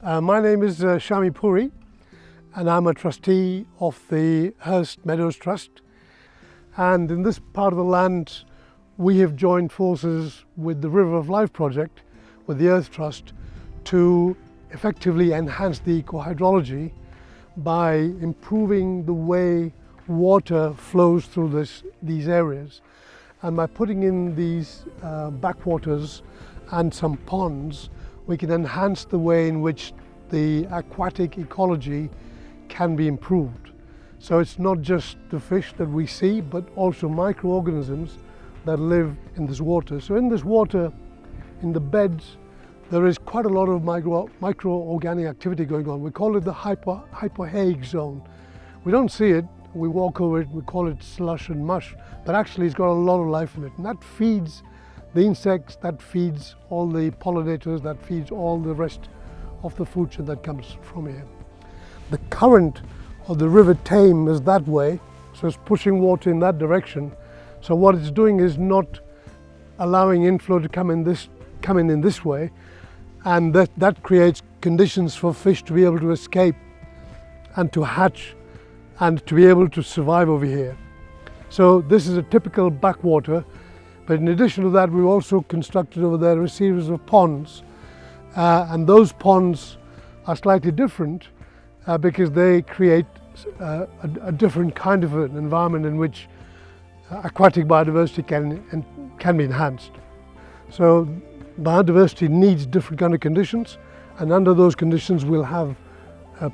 My name is Shami Puri, and I'm a trustee of the Hurst Meadows Trust. And in this part of the land, we have joined forces with the River of Life project, with the Earth Trust, to effectively enhance the eco-hydrology by improving the way water flows through these areas. And by putting in these backwaters and some ponds, we can enhance the way in which the aquatic ecology can be improved. So it's not just the fish that we see, but also microorganisms that live in this water. So in this water, in the beds, there is quite a lot of microorganic activity going on. We call it the hypohaic zone. We don't see it, we walk over it, we call it slush and mush, but actually it's got a lot of life in it. And that feeds the insects, that feeds all the pollinators, that feeds all the rest of the food chain that comes from here. The current of the River Thames is that way, so it's pushing water in that direction. So what it's doing is not allowing inflow to come in this way, and that creates conditions for fish to be able to escape and to hatch and to be able to survive over here. So this is a typical backwater, but in addition to that, we've also constructed over there a series of ponds, and those ponds are slightly different because they create a different kind of an environment in which aquatic biodiversity can be enhanced. So biodiversity needs different kind of conditions, and under those conditions we'll have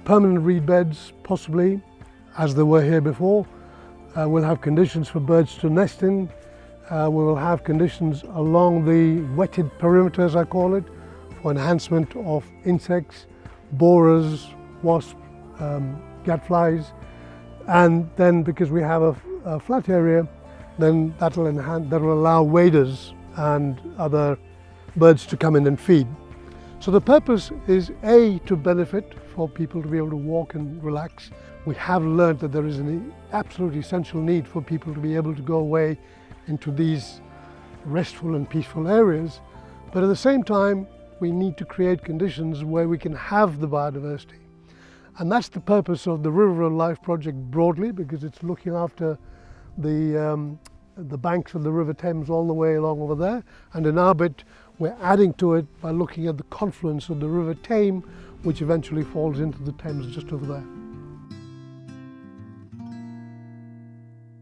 permanent reed beds, possibly, as there were here before. We'll have conditions for birds to nest in. We will have conditions along the wetted perimeter, as I call it, for enhancement of insects, borers, wasps, gadflies, and then because we have a flat area, then that will allow waders and other birds to come in and feed. So the purpose is A, to benefit, for people to be able to walk and relax. We have learned that there is an absolute essential need for people to be able to go away into these restful and peaceful areas, but at the same time we need to create conditions where we can have the biodiversity. And that's the purpose of the River of Life project broadly, because it's looking after the banks of the River Thames all the way along over there, and in our bit we're adding to it by looking at the confluence of the River Thames, which eventually falls into the Thames just over there.